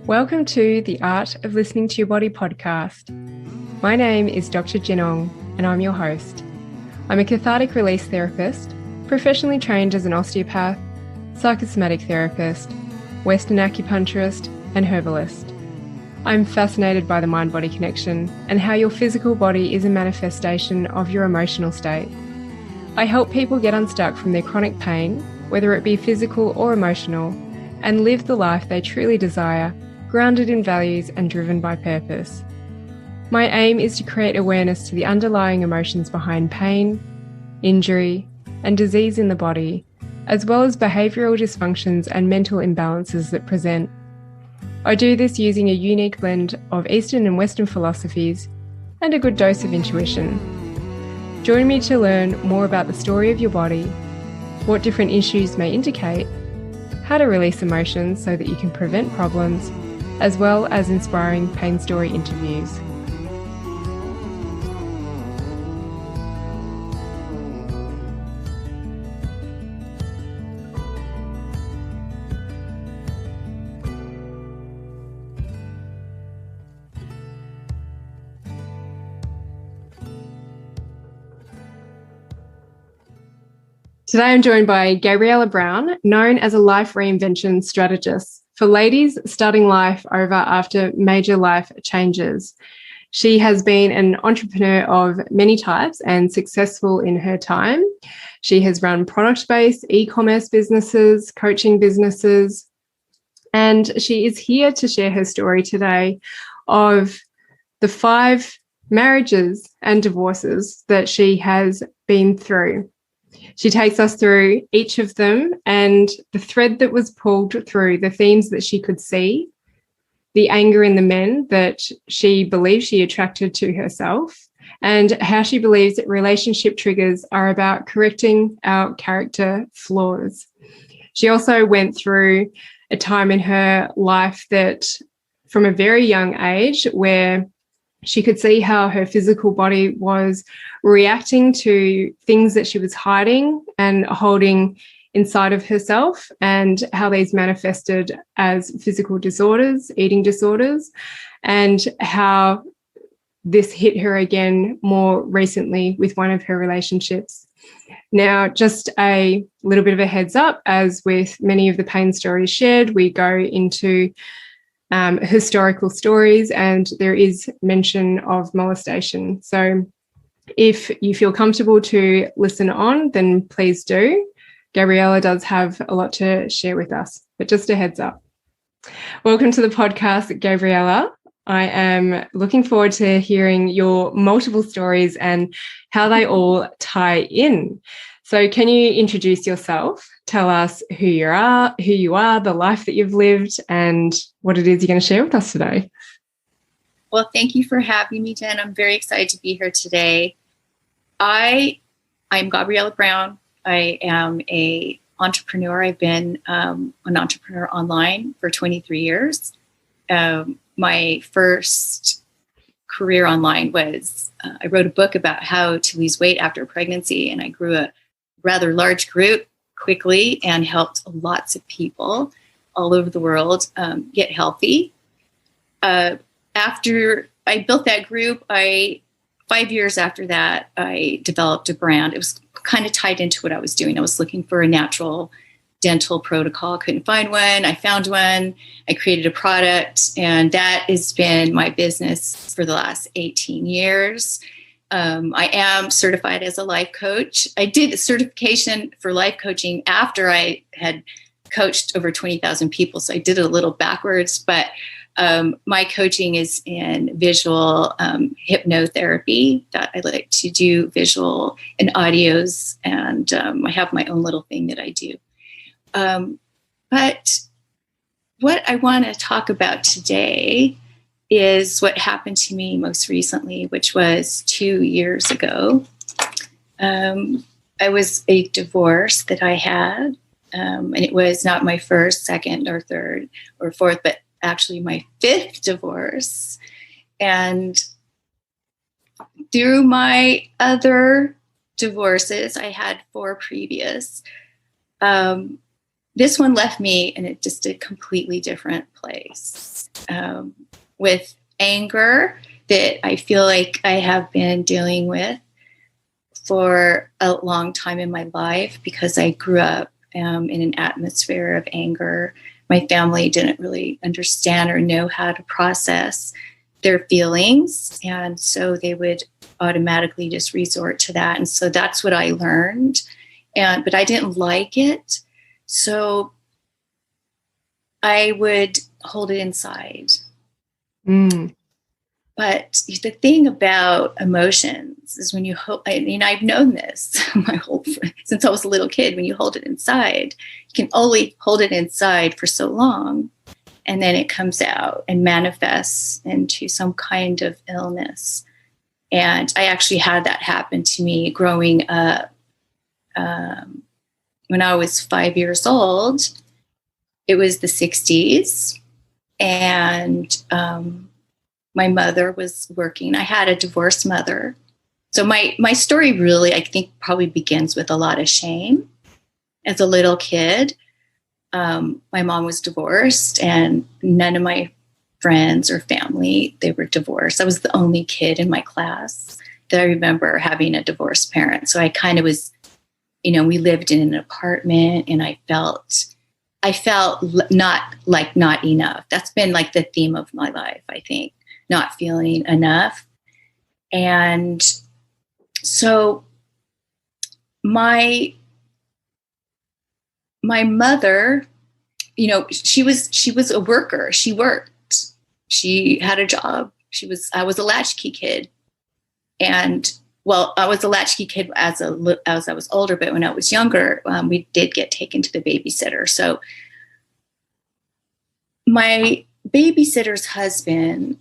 Welcome to the Art of Listening to Your Body podcast. My name is Dr. Jinong and I'm your host. I'm a cathartic release therapist, professionally trained as an osteopath, psychosomatic therapist, Western acupuncturist, and herbalist. I'm fascinated by the mind-body connection and how your physical body is a manifestation of your emotional state. I help people get unstuck from their chronic pain, whether it be physical or emotional, and live the life they truly desire, grounded in values and driven by purpose. My aim is to create awareness to the underlying emotions behind pain, injury, and disease in the body, as well as behavioural dysfunctions and mental imbalances that present. I do this using a unique blend of Eastern and Western philosophies and a good dose of intuition. Join me to learn more about the story of your body, what different issues may indicate, how to release emotions so that you can prevent problems, as well as inspiring pain story interviews. Today I'm joined by Gabriela Brown, known as a Life Reinvention Strategist for ladies starting life over after major life changes. She has been an entrepreneur of many types and successful in her time. She has run product-based e-commerce businesses, coaching businesses, and she is here to share her story today of the 5 marriages and divorces that she has been through. She takes us through each of them and the thread that was pulled through, the themes that she could see, the anger in the men that she believes she attracted to herself, and how she believes that relationship triggers are about correcting our character flaws. She also went through a time in her life that from a very young age where she could see how her physical body was reacting to things that she was hiding and holding inside of herself, and how these manifested as physical disorders, eating disorders, and how this hit her again more recently with one of her relationships. Now, just a little bit of a heads up, as with many of the pain stories shared, we go into historical stories, and there is mention of molestation. So if you feel comfortable to listen on, then please do. Gabriela does have a lot to share with us, but just a heads up. Welcome to the podcast, Gabriela. I am looking forward to hearing your multiple stories and how they all tie in. So can you introduce yourself? Tell us who you are, the life that you've lived, and what it is you're going to share with us today. Well, thank you for having me, Jen. I'm very excited to be here today. I'm Gabriella Brown. I am an entrepreneur. I've been an entrepreneur online for 23 years. My first career online was I wrote a book about how to lose weight after pregnancy, and I grew a rather large group quickly and helped lots of people all over the world get healthy. After I built that group, 5 years after that, I developed a brand. It was kind of tied into what I was doing. I was looking for a natural dental protocol. Couldn't find one. I found one. I created a product, and that has been my business for the last 18 years. I am certified as a life coach. I did a certification for life coaching after I had coached over 20,000 people. So I did it a little backwards, but my coaching is in visual hypnotherapy. That I like to do visual and audios, and I have my own little thing that I do. But what I want to talk about today is what happened to me most recently, which was 2 years ago. I was a divorce that I had, and it was not my first, second, or third, or fourth, but actually my 5th divorce. And through my other divorces, I had 4 previous. this one left me in just a completely different place, with anger that I feel like I have been dealing with for a long time in my life, because I grew up in an atmosphere of anger. My family didn't really understand or know how to process their feelings, and so they would automatically just resort to that. And so that's what I learned, but I didn't like it, so I would hold it inside. But the thing about emotions is when you hold, I've known this since I was a little kid, when you hold it inside, you can only hold it inside for so long, and then it comes out and manifests into some kind of illness. And I actually had that happen to me growing up. When I was 5 years old, it was the 60s, and my mother was working. I had a divorced mother. So my story really, I think, probably begins with a lot of shame. As a little kid, my mom was divorced, and none of my friends or family, they were divorced. I was the only kid in my class that I remember having a divorced parent. So I kind of was, we lived in an apartment, and I felt not enough. That's been like the theme of my life, I think. Not feeling enough. And so my mother, she was a worker. She worked. She had a job. I was a latchkey kid. And I was a latchkey kid as I was older, but when I was younger, we did get taken to the babysitter. So my babysitter's husband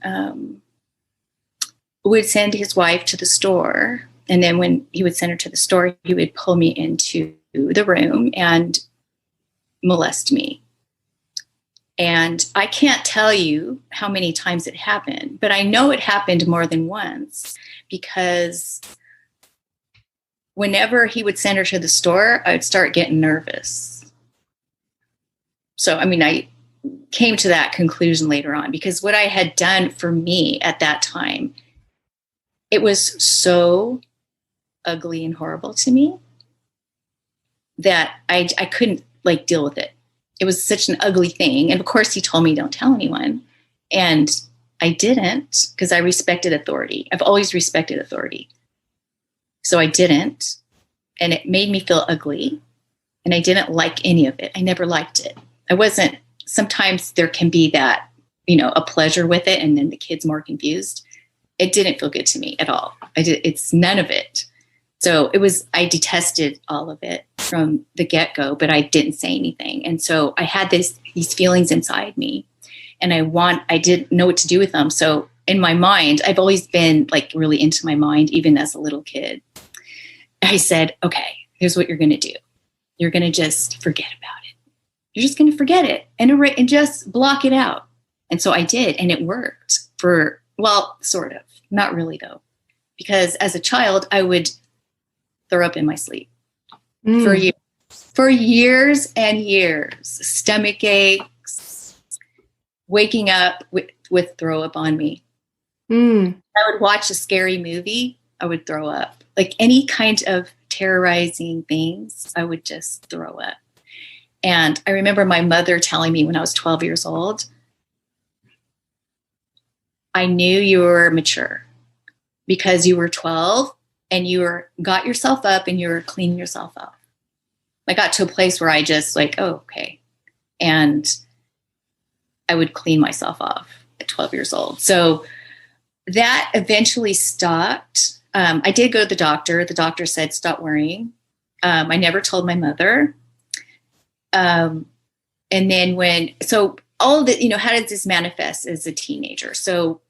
would send his wife to the store, and then when he would send her to the store, he would pull me into the room and molest me. And I can't tell you how many times it happened, but I know it happened more than once, because whenever he would send her to the store, I would start getting nervous. So, I came to that conclusion later on, because what I had done for me at that time, it was so ugly and horrible to me that I couldn't deal with it. It was such an ugly thing. And of course he told me, don't tell anyone. And I didn't, because I respected authority. I've always respected authority. So I didn't. And it made me feel ugly. And I didn't like any of it. I never liked it. Sometimes there can be that, a pleasure with it, and then the kid's more confused. It didn't feel good to me at all. It's none of it. So I detested all of it from the get-go, but I didn't say anything. And so I had these feelings inside me, and I didn't know what to do with them. So in my mind, I've always been really into my mind, even as a little kid. I said, okay, here's what you're going to do. You're going to just forget about it. You're just going to forget it and just block it out. And so I did, and it worked sort of. Not really, though, because as a child, I would throw up in my sleep for years and years. Stomach aches, waking up with throw up on me. I would watch a scary movie, I would throw up. Any kind of terrorizing things, I would just throw up. And I remember my mother telling me when I was 12 years old, I knew you were mature because you were 12 and you got yourself up and you were cleaning yourself up. I got to a place where I just oh, okay. And I would clean myself off at 12 years old. So that eventually stopped. I did go to the doctor. The doctor said, stop worrying. I never told my mother. And then all of it, how does this manifest as a teenager? So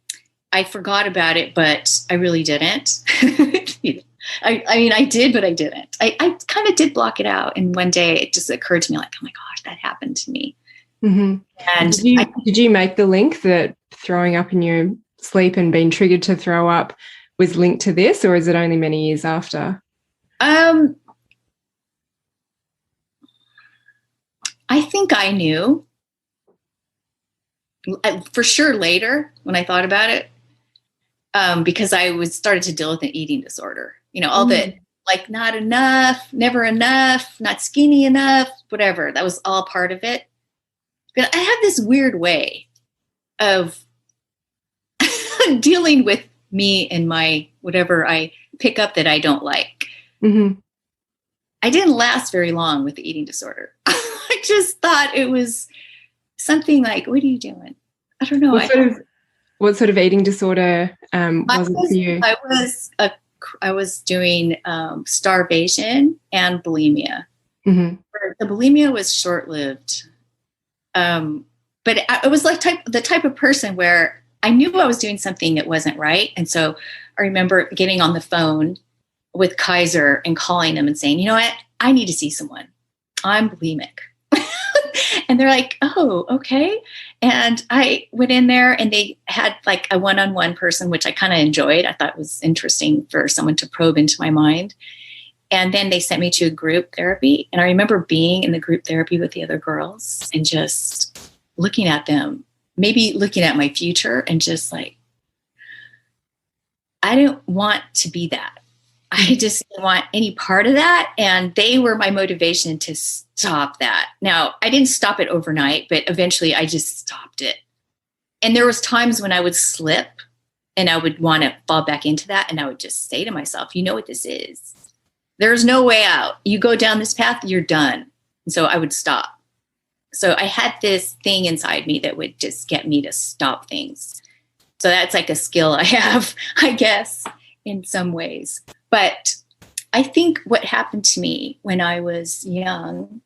I forgot about it, but I really didn't. I did, but I didn't. I kind of did block it out. And one day it just occurred to me oh my gosh, that happened to me. Mm-hmm. And did you make the link that throwing up in your sleep and being triggered to throw up was linked to this, or is it only many years after? I think I knew for sure later when I thought about it, because I was started to deal with an eating disorder, all that, like not enough, never enough, not skinny enough, whatever. That was all part of it. But I have this weird way of dealing with me and my whatever I pick up that I don't like. Mm-hmm. I didn't last very long with the eating disorder. I just thought it was something like, what are you doing? I don't know. What sort of eating disorder was it for you? I was doing starvation and bulimia. Mm-hmm. The bulimia was short-lived. But it was like the type of person where I knew I was doing something that wasn't right. And so I remember getting on the phone with Kaiser and calling them and saying, you know what, I need to see someone. I'm bulimic. And they're like, oh, okay. And I went in there and they had like a one-on-one person, which I kind of enjoyed. I thought it was interesting for someone to probe into my mind. And then they sent me to a group therapy. And I remember being in the group therapy with the other girls and just looking at them, maybe looking at my future and just like, I didn't want to be that. I just didn't want any part of that. And they were my motivation to stop that. Now, I didn't stop it overnight, but eventually I just stopped it. And there was times when I would slip and I would want to fall back into that. And I would just say to myself, you know what this is? There's no way out. You go down this path, you're done. And so I would stop. So I had this thing inside me that would just get me to stop things. So that's like a skill I have, I guess, in some ways. But I think what happened to me when I was young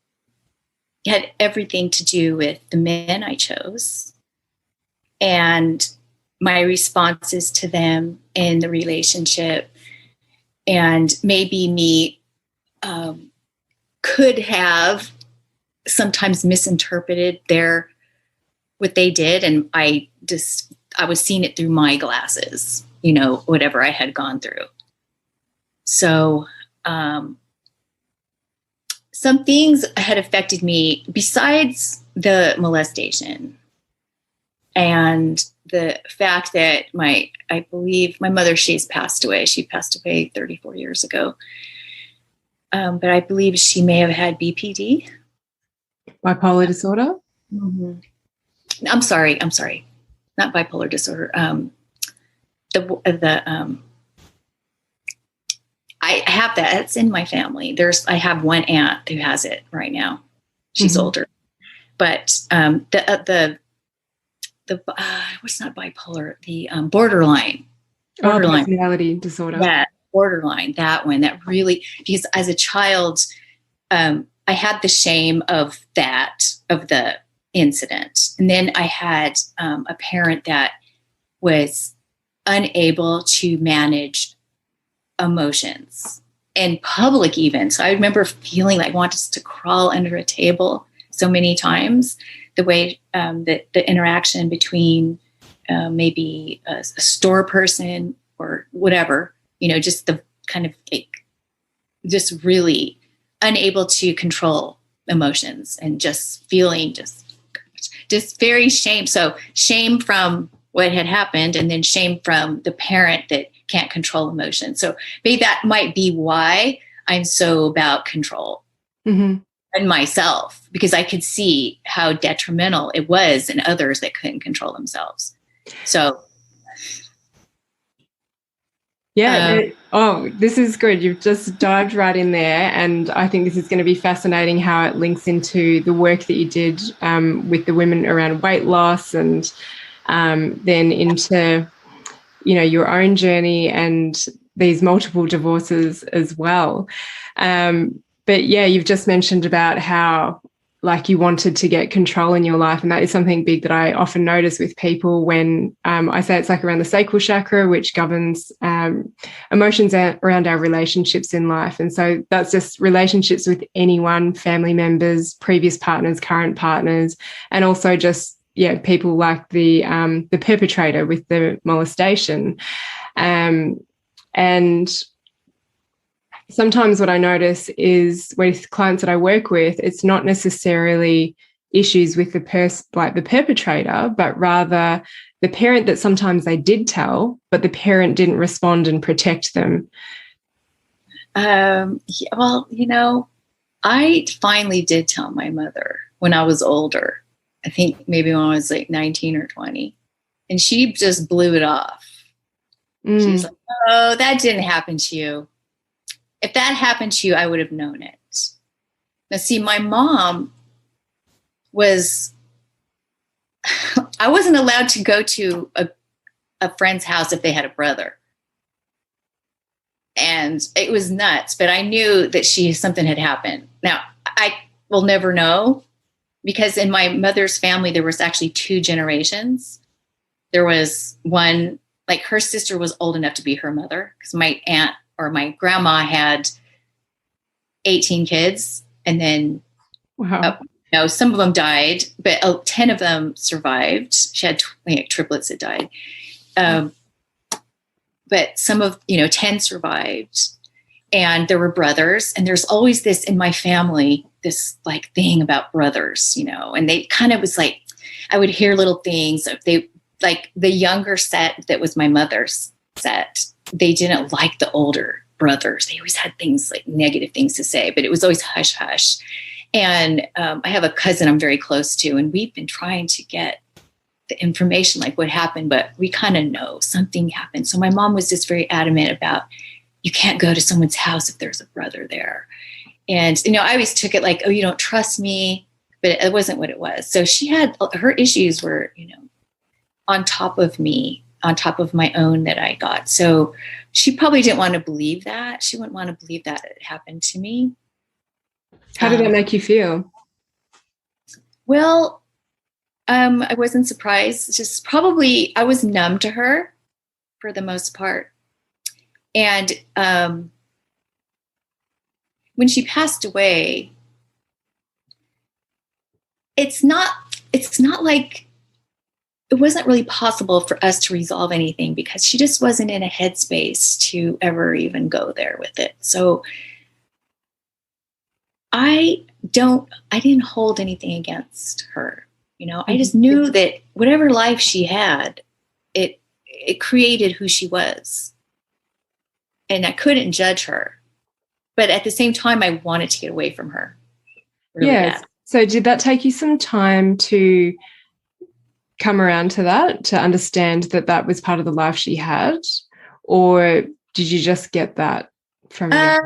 had everything to do with the men I chose and my responses to them in the relationship. And maybe me could have sometimes misinterpreted what they did. And I was seeing it through my glasses, whatever I had gone through. So some things had affected me besides the molestation and the fact that I believe my mother, she's passed away. She passed away 34 years ago. But I believe she may have had BPD. Bipolar disorder? Mm-hmm. I'm sorry. Not bipolar disorder. I have that. It's in my family. I have one aunt who has it right now. She's older, but what's not bipolar? The borderline. Personality disorder. Yeah, borderline. That one. That really, because as a child, I had the shame of the incident, and then I had a parent that was unable to manage emotions in public even. So I remember feeling like I wanted to crawl under a table so many times. The way that the interaction between maybe a store person or whatever, just the kind of like, just really unable to control emotions and just feeling just very shame. So shame from what had happened, and then shame from the parent that can't control emotion. So maybe that might be why I'm so about control and myself, because I could see how detrimental it was in others that couldn't control themselves. So yeah. This is good. You've just dived right in there. And I think this is going to be fascinating how it links into the work that you did with the women around weight loss and then into, your own journey and these multiple divorces as well. But yeah, you've just mentioned about how like you wanted to get control in your life. And that is something big that I often notice with people when I say it's like around the sacral chakra, which governs emotions around our relationships in life. And so that's just relationships with anyone, family members, previous partners, current partners, and also just, people like the perpetrator with the molestation. And sometimes what I notice is with clients that I work with, it's not necessarily issues with the like the perpetrator, but rather the parent that sometimes they did tell, but the parent didn't respond and protect them? Well, I finally did tell my mother when I was older. I think maybe when I was like 19 or 20. And she just blew it off. She was like, oh, that didn't happen to you. If that happened to you, I would have known it. Now, see, my mom I wasn't allowed to go to a friend's house if they had a brother. And it was nuts, but I knew that something had happened. Now, I will never know, because in my mother's family, there was actually 2 generations. There was one, like her sister was old enough to be her mother, because my aunt or my grandma had 18 kids. And then some of them died, but 10 of them survived. She had triplets that died. But some of, 10 survived, and there were brothers. And there's always this in my family, this like thing about brothers, and they kind of was like, I would hear little things. They like the younger set that was my mother's set. They didn't like the older brothers. They always had things like negative things to say, but it was always hush hush. And I have a cousin I'm very close to, and we've been trying to get the information, like what happened, but we kind of know something happened. So my mom was just very adamant about, you can't go to someone's house if there's a brother there. And, I always took it like, oh, you don't trust me, but it wasn't what it was. So she had, her issues were, on top of me, on top of my own that I got. So she probably didn't want to believe that. She wouldn't want to believe that it happened to me. How did that make you feel? Well, I wasn't surprised. Just probably I was numb to her for the most part. And when she passed away, it's not like it wasn't really possible for us to resolve anything, because she just wasn't in a headspace to ever even go there with it. So I didn't hold anything against her. I just knew that whatever life she had, it created who she was. And I couldn't judge her. But at the same time, I wanted to get away from her. Really yes. bad. So did that take you some time to come around to that, to understand that that was part of the life she had? Or did you just get that from it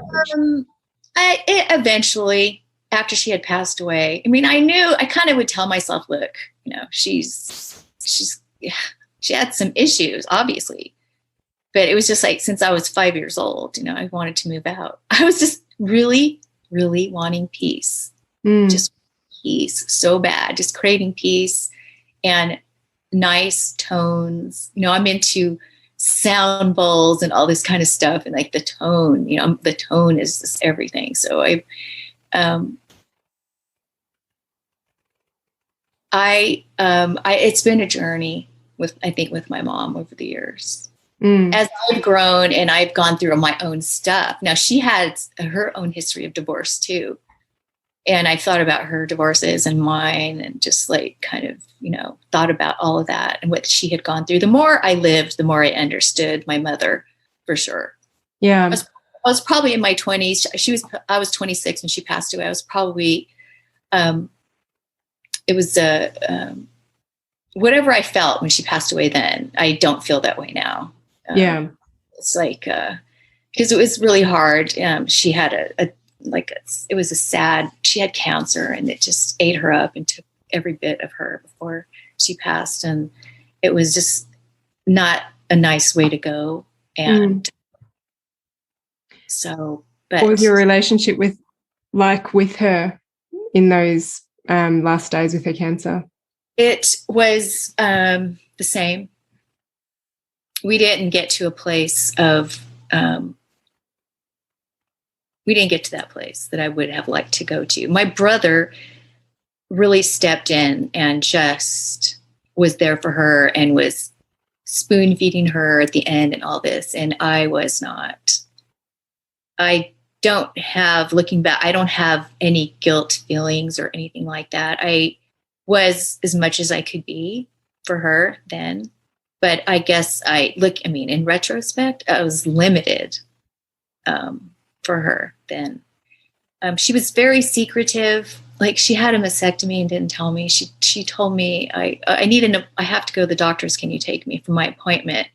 eventually, after she had passed away, I mean, I kind of would tell myself, look, she had some issues, obviously, but it was just like, since I was 5 years old, I wanted to move out. I was just really, really wanting peace, just peace so bad, just craving peace and nice tones. I'm into sound bowls and all this kind of stuff, and like the tone, the tone is just everything. So it's been a journey with my mom over the years. As I've grown and I've gone through my own stuff. Now, she had her own history of divorce too. And I thought about her divorces and mine, and just like kind of, thought about all of that and what she had gone through. The more I lived, the more I understood my mother, for sure. Yeah. I was probably in my 20s. I was 26 when she passed away. I was probably, it was whatever I felt when she passed away then, I don't feel that way now. Yeah. It's like, because it was really hard. She had it was a sad, she had cancer, and it just ate her up and took every bit of her before she passed. And it was just not a nice way to go. And so, but what was your relationship with her in those last days with her cancer? It was the same. We didn't get to a place of, we didn't get to that place that I would have liked to go to. My brother really stepped in and just was there for her and was spoon feeding her at the end and all this. And I was not. Looking back, I don't have any guilt feelings or anything like that. was as much as I could be for her then. But I guess in retrospect, I was limited for her then. She was very secretive. Like, she had a mastectomy and didn't tell me. She told me, I have to go to the doctors. Can you take me for my appointment?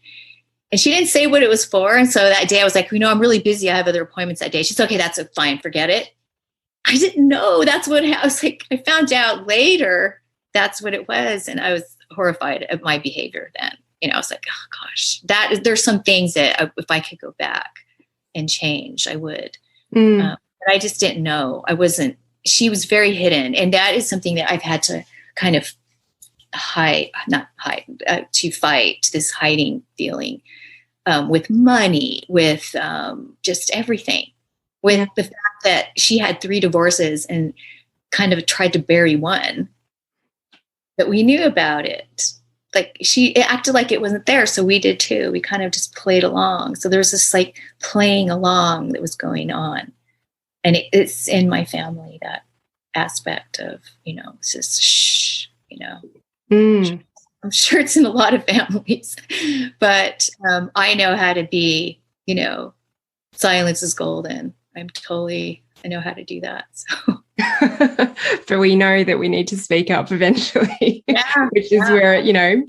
And she didn't say what it was for. And so that day I was like, I'm really busy. I have other appointments that day. She's okay. That's fine. Forget it. I didn't know that's what I was like. I found out later that's what it was. And I was horrified at my behavior then. I was like, oh gosh, there's some things that if I could go back and change, I would. But I just didn't know. She was very hidden. And that is something that I've had to kind of to fight this hiding feeling with money, with just everything. With the fact that she had 3 divorces and kind of tried to bury one, that we knew about it. Like, it acted like it wasn't there. So we did too. We kind of just played along. So there was this like playing along that was going on. And it's in my family, that aspect of, it's just shh, I'm sure it's in a lot of families, but I know how to be, silence is golden. I know how to do that. So. But we know that we need to speak up eventually, which is where,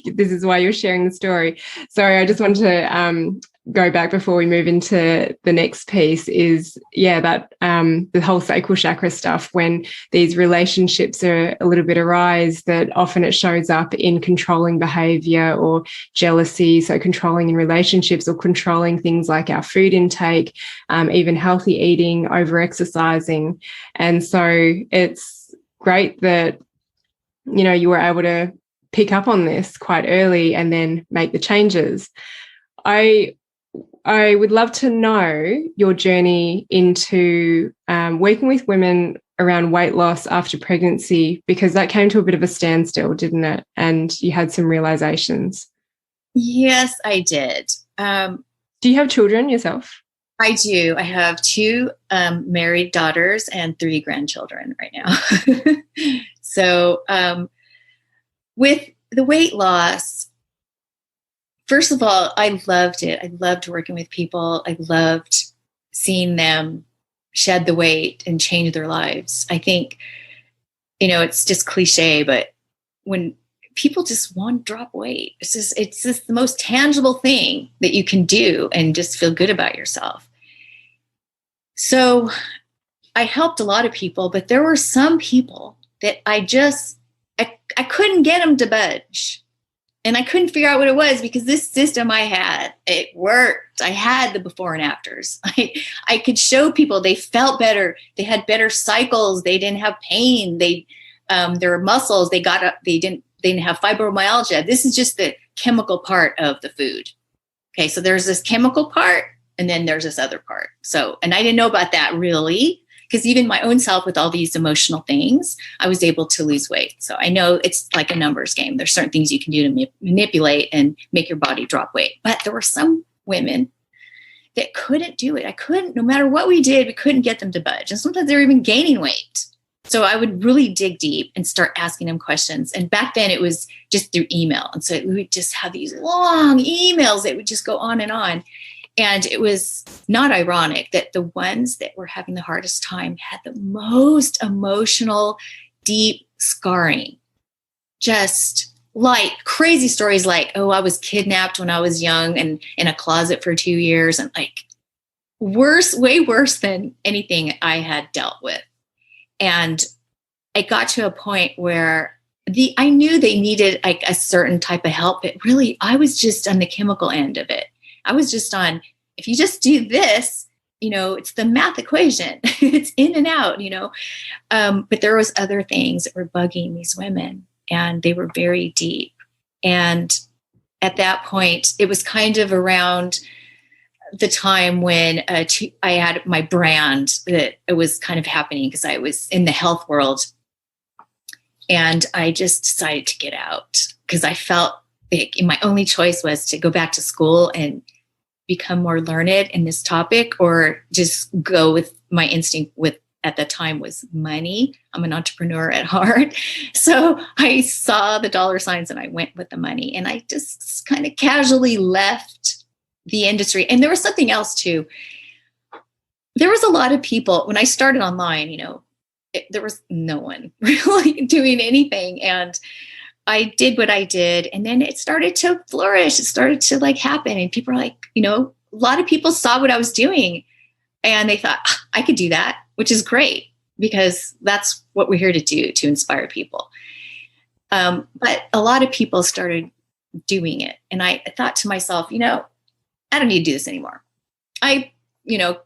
this is why you're sharing the story. Sorry, I just want to go back before we move into the next piece is, that the whole sacral chakra stuff, when these relationships are a little bit arise, that often it shows up in controlling behavior or jealousy. So controlling in relationships or controlling things like our food intake, even healthy eating, over-exercising. And so it's great that, you were able to pick up on this quite early and then make the changes. I would love to know your journey into working with women around weight loss after pregnancy, because that came to a bit of a standstill, didn't it? And you had some realizations. Yes, I did. Do you have children yourself? I do. I have 2 married daughters and 3 grandchildren right now. So with the weight loss, first of all, I loved it. I loved working with people. I loved seeing them shed the weight and change their lives. I think, it's just cliche, but when people just want to drop weight, it's just the most tangible thing that you can do and just feel good about yourself. So I helped a lot of people, but there were some people that I couldn't get them to budge. And I couldn't figure out what it was, because this system I had, it worked. I had the before and afters. I could show people they felt better. They had better cycles. They didn't have pain. Their muscles, they didn't have fibromyalgia. This is just the chemical part of the food. Okay. So there's this chemical part and then there's this other part. So, and I didn't know about that really, because even my own self with all these emotional things, I was able to lose weight. So I know it's like a numbers game. There's certain things you can do to manipulate and make your body drop weight. But there were some women that couldn't do it. No matter what we did, we couldn't get them to budge. And sometimes they were even gaining weight. So I would really dig deep and start asking them questions. And back then it was just through email. And so we would just have these long emails that would just go on and on. And it was not ironic that the ones that were having the hardest time had the most emotional, deep scarring. Just like crazy stories like, oh, I was kidnapped when I was young and in a closet for 2 years, and like way worse than anything I had dealt with. And it got to a point where I knew they needed like a certain type of help, but really I was just on the chemical end of it. I was just on, if you just do this, it's the math equation. It's in and out, but there was other things that were bugging these women, and they were very deep. And at that point, it was kind of around the time when I had my brand that it was kind of happening, because I was in the health world, and I just decided to get out because I felt like my only choice was to go back to school and become more learned in this topic, or just go with my instinct with at that time was money. I'm an entrepreneur at heart. So I saw the dollar signs and I went with the money, and I just kind of casually left the industry. And there was something else too. There was a lot of people when I started online, there was no one really doing anything. And I did what I did. And then it started to flourish. It started to happen. And people are like, a lot of people saw what I was doing and they thought I could do that, which is great because that's what we're here to do, to inspire people. But a lot of people started doing it. And I thought to myself, I don't need to do this anymore. I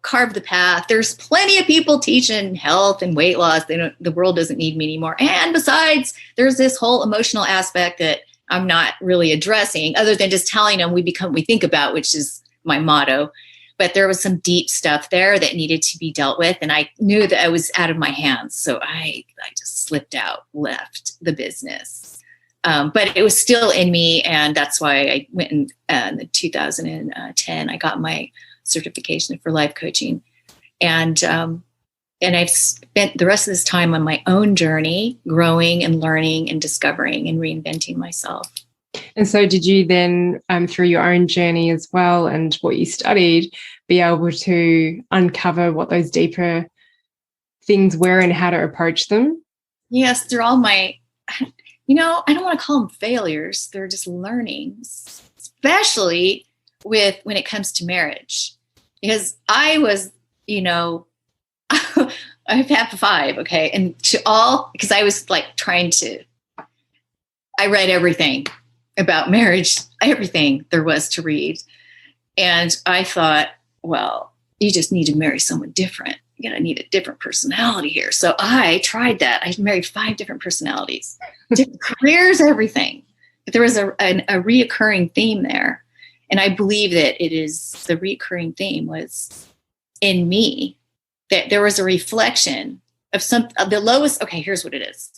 carve the path. There's plenty of people teaching health and weight loss. The world doesn't need me anymore. And besides, there's this whole emotional aspect that I'm not really addressing other than just telling them we become, we think about, which is my motto. But there was some deep stuff there that needed to be dealt with. And I knew that I was out of my hands. So I just slipped out, left the business. But it was still in me. And that's why I went in 2010, I got my certification for life coaching. And I've spent the rest of this time on my own journey, growing and learning and discovering and reinventing myself. And so did you then, through your own journey as well and what you studied, be able to uncover what those deeper things were and how to approach them? Yes, they're all my, I don't want to call them failures. They're just learnings, especially when it comes to marriage. Because I was, I've had 5, okay? And because I was I read everything about marriage, everything there was to read. And I thought, well, you just need to marry someone different. You're going to need a different personality here. So I tried that. I married 5 different personalities, different careers, everything. But there was a reoccurring theme there. And I believe that the recurring theme was in me, that there was a reflection of the lowest. Okay, here's what it is.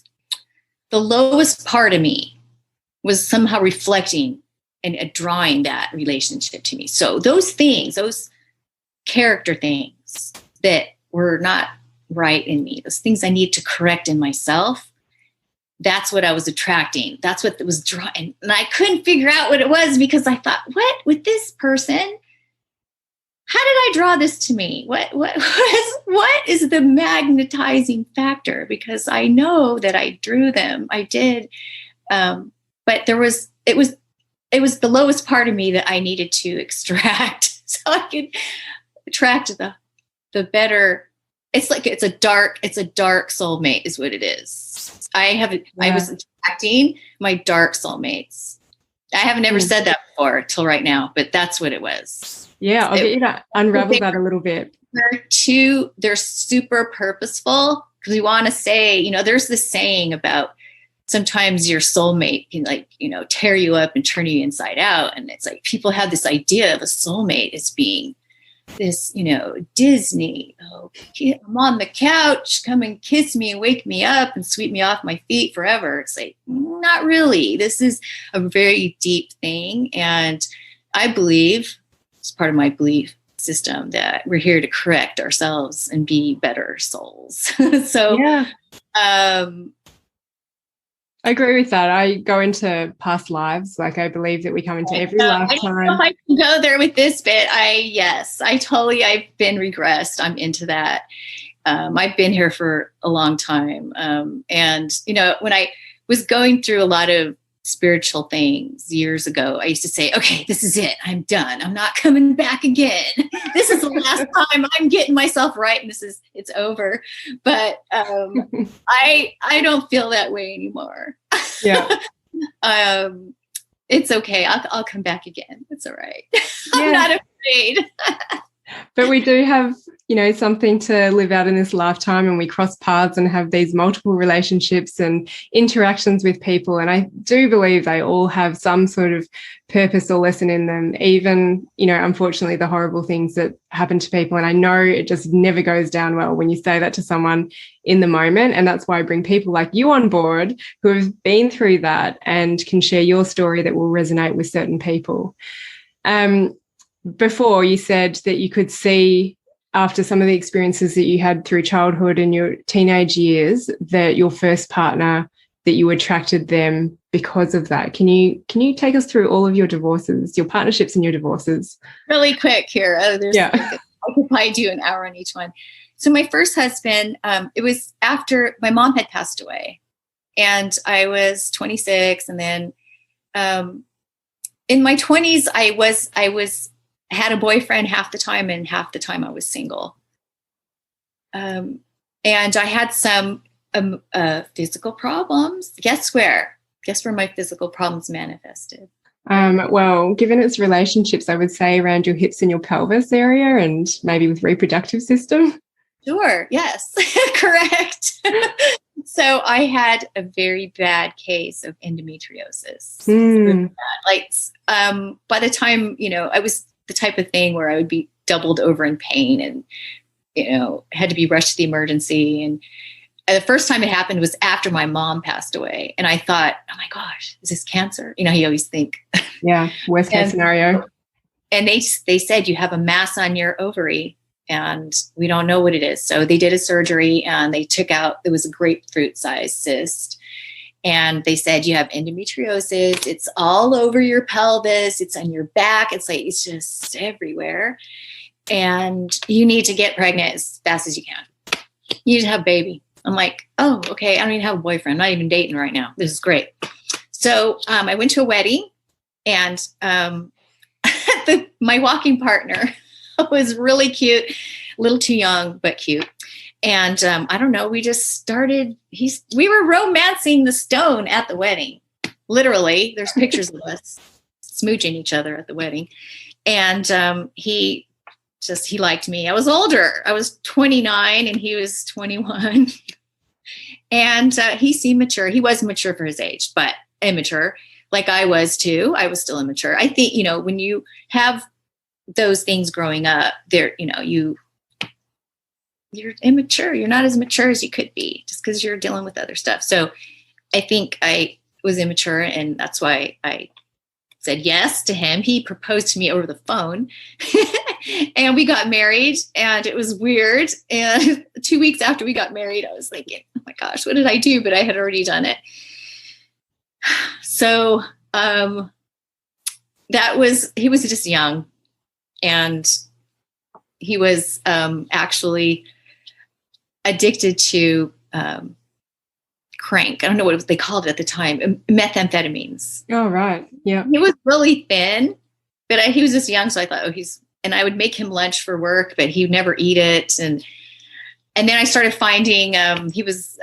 The lowest part of me was somehow reflecting and drawing that relationship to me. So those things, those character things that were not right in me, those things I need to correct in myself, that's what I was attracting. That's what was drawing. And I couldn't figure out what it was because I thought, what with this person? How did I draw this to me? What is the magnetizing factor? Because I know that I drew them. I did. But it was the lowest part of me that I needed to extract so I could attract the better. It's a dark soulmate is what it is. I was attracting my dark soulmates. I haven't ever said that before till right now, but that's what it was. Yeah, I'll get you to unravel that a little bit. They're super purposeful because we want to say, there's this saying about sometimes your soulmate can tear you up and turn you inside out. And it's like people have this idea of a soulmate as being this, Disney, I'm on the couch, come and kiss me and wake me up and sweep me off my feet forever. It's like, not really. This is a very deep thing. And I believe, it's part of my belief system, that we're here to correct ourselves and be better souls. So, yeah. I agree with that. I go into past lives. I believe that we come into every lifetime. I don't know if I can go there with this bit. I've been regressed. I'm into that. I've been here for a long time. And when I was going through a lot of spiritual things years ago, I used to say, okay, this is it. I'm done. I'm not coming back again. This is the last time I'm getting myself right. And it's over. But I don't feel that way anymore. Yeah. It's okay. I'll come back again. It's all right. I'm not afraid. But we do have, something to live out in this lifetime, and we cross paths and have these multiple relationships and interactions with people. And I do believe they all have some sort of purpose or lesson in them, even, unfortunately, the horrible things that happen to people. And I know it just never goes down well when you say that to someone in the moment. And that's why I bring people like you on board who have been through that and can share your story that will resonate with certain people. Before you said that you could see after some of the experiences that you had through childhood and your teenage years, that your first partner, that you attracted them because of that. Can you take us through all of your divorces, your partnerships and your divorces? Really quick here. I could probably do an hour on each one. So my first husband, it was after my mom had passed away, and I was 26, and then in my 20s, I had a boyfriend half the time, and half the time I was single. And I had some physical problems. Guess where my physical problems manifested? Well, given its relationships, I would say around your hips and your pelvis area, and maybe with reproductive system. Sure. Yes. Correct. So I had a very bad case of endometriosis. Really bad. Like, by the time, I was the type of thing where I would be doubled over in pain and, had to be rushed to the emergency. And the first time it happened was after my mom passed away. And I thought, oh my gosh, is this cancer? You always think. Yeah. Worst case scenario. And they said, you have a mass on your ovary and we don't know what it is. So they did a surgery and they took out, it was a grapefruit sized cyst. And they said, you have endometriosis. It's all over your pelvis. It's on your back. It's just everywhere. And you need to get pregnant as fast as you can. You need to have a baby. I'm like, oh, okay. I don't even have a boyfriend. I'm not even dating right now. This is great. So I went to a wedding, and my walking partner was really cute, a little too young, but cute. And I don't know, we just started, we were romancing the stone at the wedding. Literally, there's pictures of us smooching each other at the wedding. And he liked me. I was older. I was 29 and he was 21. And he seemed mature. He was mature for his age, but immature, like I was too. I was still immature. I think, when you have those things growing up, you're immature. You're not as mature as you could be just because you're dealing with other stuff. So I think I was immature, and that's why I said yes to him. He proposed to me over the phone and we got married, and it was weird. And 2 weeks after we got married, I was thinking, oh my gosh, what did I do? But I had already done it. So he was just young, and he was actually addicted to crank. I don't know what they called it at the time, methamphetamines. Oh, right. Yeah. He was really thin, but he was just young. So I thought, and I would make him lunch for work, but he would never eat it. And then I started finding, he was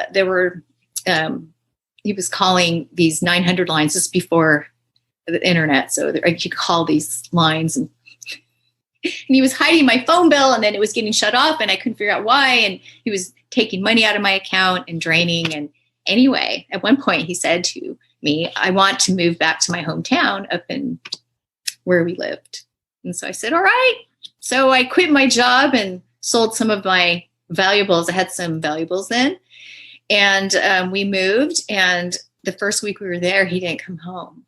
calling these 900 lines just before the internet. So you could call these lines, and he was hiding my phone bill, and then it was getting shut off, and I couldn't figure out why. And he was taking money out of my account and draining. And anyway, at one point he said to me, I want to move back to my hometown up in where we lived. And so I said, all right. So I quit my job and sold some of my valuables. I had some valuables then. And we moved. And the first week we were there, he didn't come home.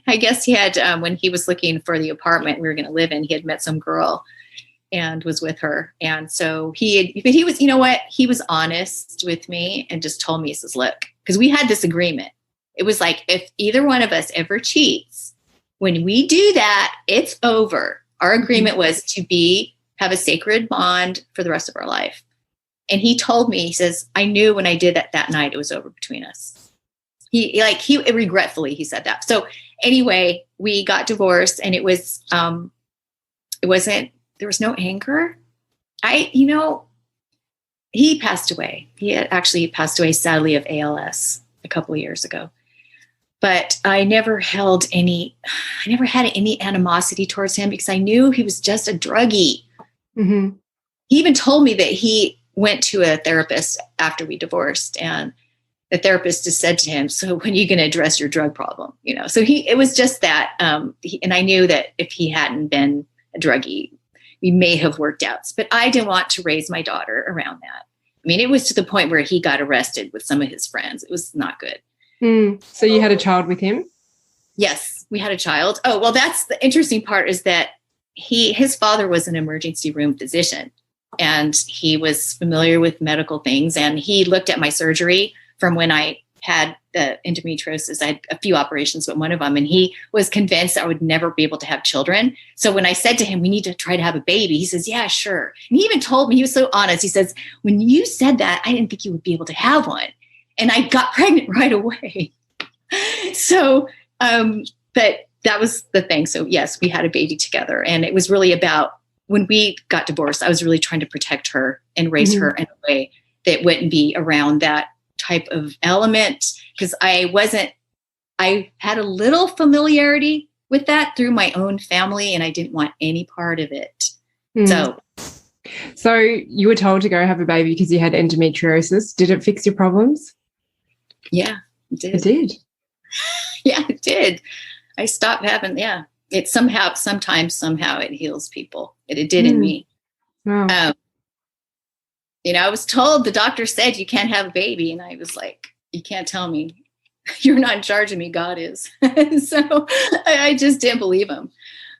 I guess he had, when he was looking for the apartment we were going to live in, he had met some girl and was with her. And so he was, he was honest with me and just told me, he says, look, because we had this agreement. It was like, if either one of us ever cheats, when we do that, it's over. Our agreement was to have a sacred bond for the rest of our life. And he told me, he says, I knew when I did that night, it was over between us. He regretfully, he said that. So anyway, we got divorced, and there was no anger. He passed away. He had actually passed away, sadly, of ALS a couple of years ago. But I never had any animosity towards him because I knew he was just a druggie. Mm-hmm. He even told me that he went to a therapist after we divorced, and the therapist just said to him, so when are you going to address your drug problem? So it was just that. And I knew that if he hadn't been a druggie, we may have worked out. But I didn't want to raise my daughter around that. I mean, it was to the point where he got arrested with some of his friends. It was not good. So you had a child with him? Yes, we had a child. Oh, well, that's the interesting part, is that his father was an emergency room physician, and he was familiar with medical things. And he looked at my surgery from when I had the endometriosis. I had a few operations, but one of them, and he was convinced I would never be able to have children. So when I said to him, we need to try to have a baby, he says, yeah, sure. And he even told me, he was so honest. He says, when you said that, I didn't think you would be able to have one. And I got pregnant right away. So, but that was the thing. So yes, we had a baby together, and it was really about, when we got divorced, I was really trying to protect her and raise her in a way that wouldn't be around that type of element, because I had a little familiarity with that through my own family, and I didn't want any part of it. So you were told to go have a baby because you had endometriosis. Did it fix your problems? Yeah, it did. It did. Yeah, it did. I stopped having, it somehow it heals people. It did in me. Wow. I was told, the doctor said you can't have a baby. And I was like, you can't tell me. You're not in charge of me. God is. So I just didn't believe him.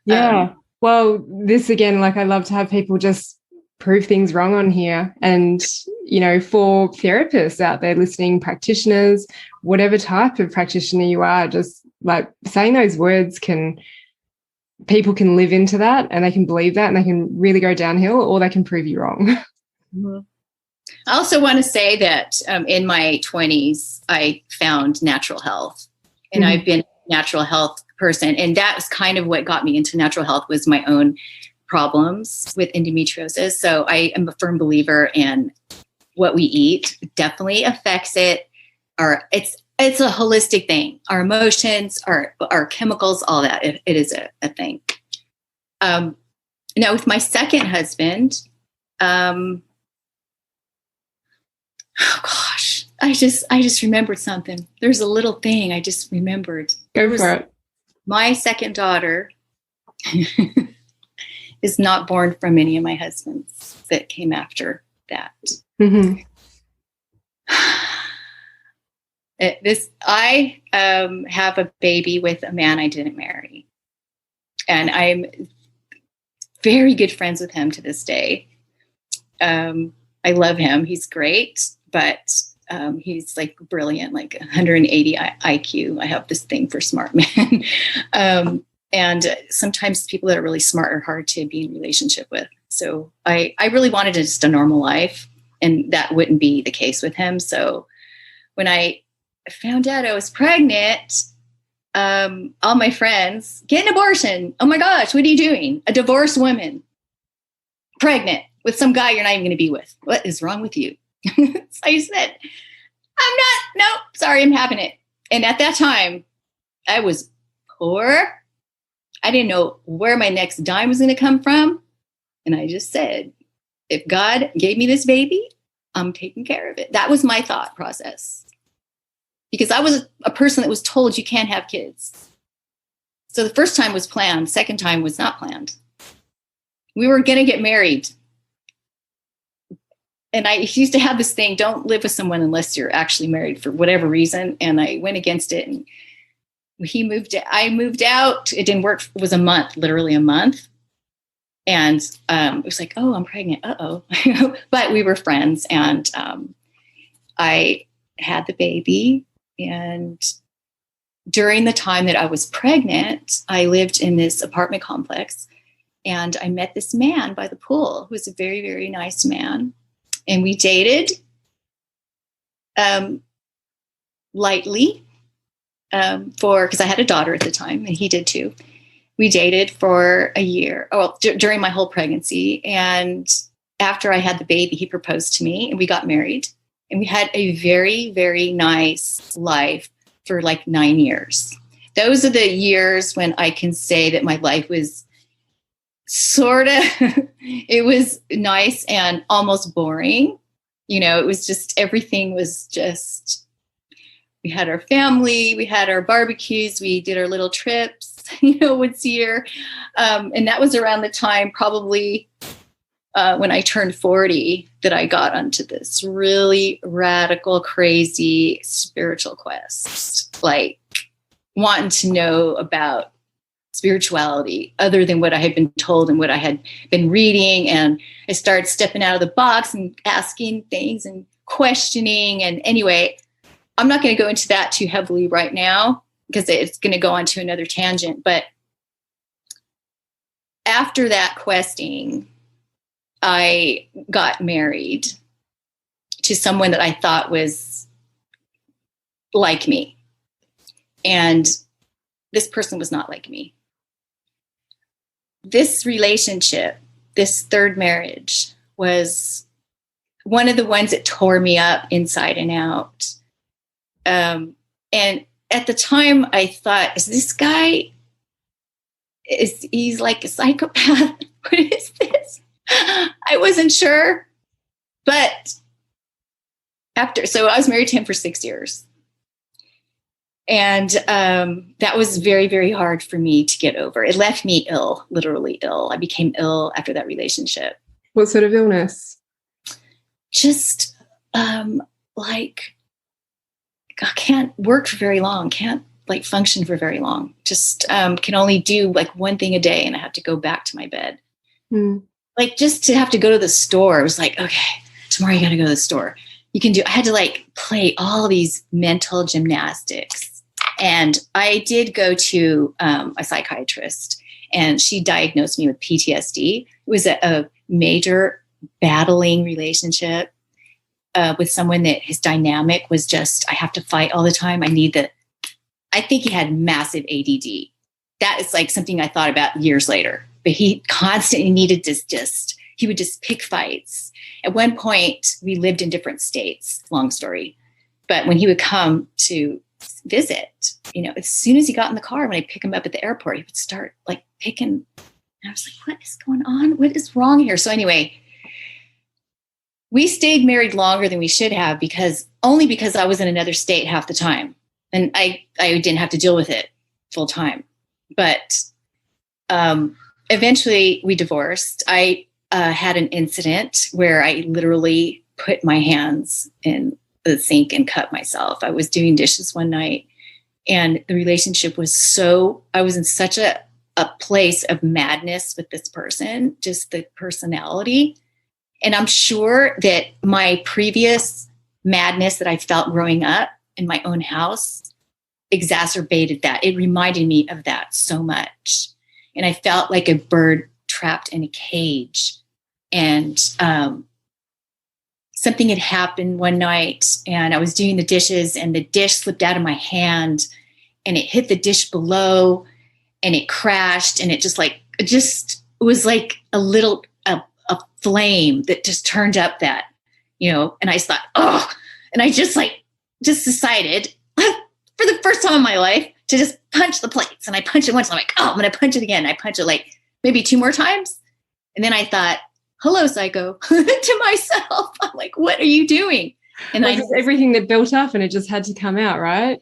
Yeah. Well, this again, like, I love to have people just prove things wrong on here. And, for therapists out there listening, practitioners, whatever type of practitioner you are, just like saying those words people can live into that, and they can believe that, and they can really go downhill, or they can prove you wrong. Mm-hmm. I also want to say that in my 20s, I found natural health, and I've been a natural health person. And that was kind of what got me into natural health, was my own problems with endometriosis. So I am a firm believer in what we eat definitely affects it. It's a holistic thing. Our emotions, our chemicals, all that. It is a thing. Now with my second husband, oh gosh, I just remembered something. There's a little thing I just remembered. Go for it. My second daughter is not born from any of my husbands that came after that. Mm-hmm. I have a baby with a man I didn't marry, and I'm very good friends with him to this day. I love him. He's great, but he's like brilliant, like 180 IQ. I have this thing for smart men. And sometimes people that are really smart are hard to be in relationship with. So I really wanted just a normal life, and that wouldn't be the case with him. So when I found out I was pregnant, all my friends, get an abortion. Oh my gosh, what are you doing? A divorced woman, pregnant with some guy you're not even going to be with. What is wrong with you? So I said, sorry, I'm having it. And at that time, I was poor. I didn't know where my next dime was going to come from. And I just said, if God gave me this baby, I'm taking care of it. That was my thought process. Because I was a person that was told you can't have kids. So the first time was planned. Second time was not planned. We were going to get married. And I used to have this thing, don't live with someone unless you're actually married for whatever reason. And I went against it. And I moved out. It didn't work. It was a month, literally a month. And it was like, oh, I'm pregnant. Uh-oh. But we were friends. And I had the baby. And during the time that I was pregnant, I lived in this apartment complex. And I met this man by the pool who was a very, very nice man. And we dated lightly because I had a daughter at the time, and he did too. We dated for a year, during my whole pregnancy. And after I had the baby, he proposed to me, and we got married. And we had a very, very nice life for like 9 years. Those are the years when I can say that my life was sort of, it was nice and almost boring. It was just, everything was just, we had our family, we had our barbecues, we did our little trips, once a year. And that was around the time probably when I turned 40 that I got onto this really radical, crazy spiritual quest, like wanting to know about spirituality other than what I had been told and what I had been reading. And I started stepping out of the box and asking things and questioning. And anyway, I'm not going to go into that too heavily right now because it's going to go on to another tangent. But after that questing, I got married to someone that I thought was like me. And this person was not like me. This relationship, this third marriage, was one of the ones that tore me up inside and out. And at the time I thought, is this guy, he's like a psychopath? What is this? I wasn't sure. But so I was married to him for 6 years. And that was very, very hard for me to get over. It left me ill, literally ill. I became ill after that relationship. What sort of illness? Just like I can't work for very long, can't like function for very long. Just can only do like one thing a day, and I have to go back to my bed. Like just to have to go to the store, it was like, okay, tomorrow you got to go to the store. I had to like play all these mental gymnastics. And I did go to a psychiatrist, and she diagnosed me with PTSD. It was a major battling relationship with someone that his dynamic was just, I have to fight all the time. I think he had massive ADD. That is like something I thought about years later, but he constantly needed to he would just pick fights. At one point we lived in different states, long story. But when he would come to visit, as soon as he got in the car, when I pick him up at the airport, he would start like picking. And I was like, what is going on? What is wrong here? So anyway, we stayed married longer than we should have because I was in another state half the time. And I didn't have to deal with it full time. But eventually we divorced. I had an incident where I literally put my hands in the sink and cut myself. I was doing dishes one night, and the relationship was I was in such a place of madness with this person, just the personality. And I'm sure that my previous madness that I felt growing up in my own house exacerbated that. It reminded me of that so much. And I felt like a bird trapped in a cage. And something had happened one night, and I was doing the dishes, and the dish slipped out of my hand, and it hit the dish below, and it crashed, and it was like a flame that just turned up that, and I just thought, oh, and I just decided for the first time in my life to just punch the plates. And I punched it once, and I'm like, oh, I'm going to punch it again. I punch it like maybe 2 more times. And then I thought, hello, psycho, to myself. I'm like, what are you doing? And everything that built up, and it just had to come out, right?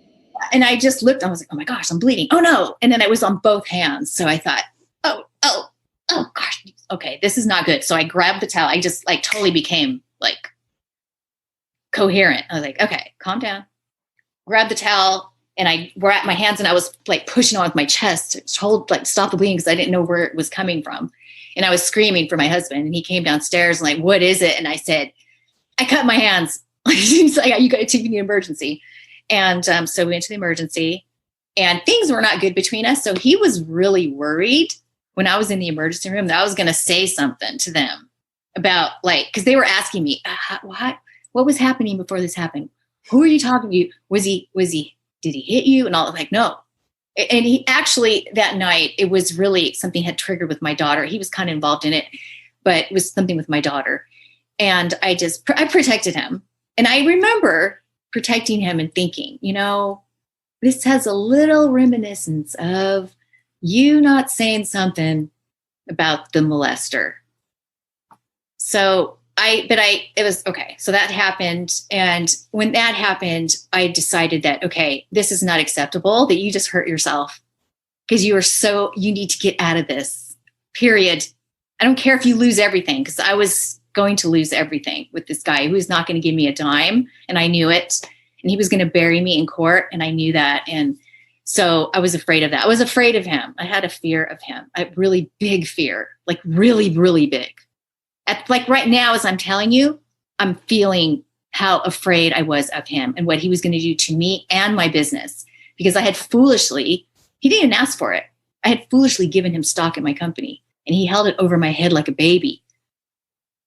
And I just looked, I was like, oh my gosh, I'm bleeding. Oh no. And then it was on both hands. So I thought, oh gosh, okay, this is not good. So I grabbed the towel. I just like totally became like coherent. I was like, okay, calm down. Grabbed the towel, and I wrapped my hands, and I was like pushing on with my chest to stop the bleeding because I didn't know where it was coming from. And I was screaming for my husband, and he came downstairs and like, what is it? And I said, I cut my hands. He's like, you got to take me to the emergency. And so we went to the emergency, and things were not good between us. So he was really worried when I was in the emergency room that I was going to say something to them about because they were asking me, what was happening before this happened? Who are you talking to? Did he hit you? And all like, no. And he actually, that night, it was really something had triggered with my daughter. He was kind of involved in it, but it was something with my daughter. And I protected him. And I remember protecting him and thinking, this has a little reminiscence of you not saying something about the molester. So it was okay. So that happened. And when that happened, I decided that, okay, this is not acceptable, that you just hurt yourself because you need to get out of this, period. I don't care if you lose everything, because I was going to lose everything with this guy who was not going to give me a dime. And I knew it. And he was going to bury me in court. And I knew that. And So I was afraid of that. I was afraid of him. I had a fear of him, a really big fear, like really, really big. Like right now, as I'm telling you, I'm feeling how afraid I was of him and what he was going to do to me and my business, because I had foolishly, he didn't ask for it. I had foolishly given him stock in my company, and he held it over my head like a baby.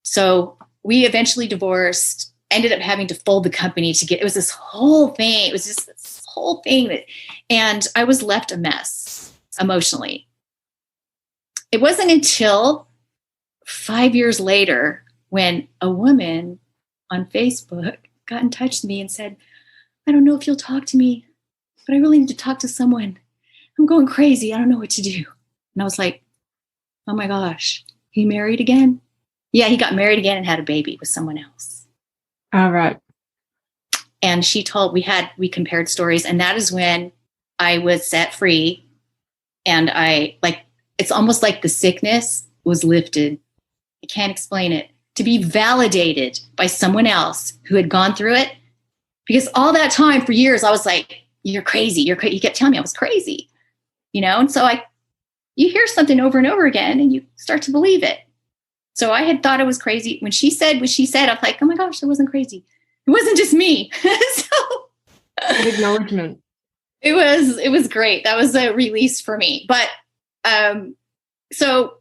So we eventually divorced, ended up having to fold the company to get, it was this whole thing. It was just this whole thing and I was left a mess emotionally. It wasn't until 5 years later when a woman on Facebook got in touch with me and said, I don't know if you'll talk to me, but I really need to talk to someone. I'm going crazy. I don't know what to do. And I was like, oh my gosh, he married again? Yeah, he got married again and had a baby with someone else. All right. And she told, we compared stories, and that is when I was set free. And it's almost like the sickness was lifted. I can't explain it. To be validated by someone else who had gone through it. Because all that time for years, I was like, you're crazy. You kept telling me I was crazy, And so you hear something over and over again and you start to believe it. So I had thought I was crazy. When she said what she said, I was like, oh my gosh, I wasn't crazy. It wasn't just me. So acknowledgement. It was great. That was a release for me. But so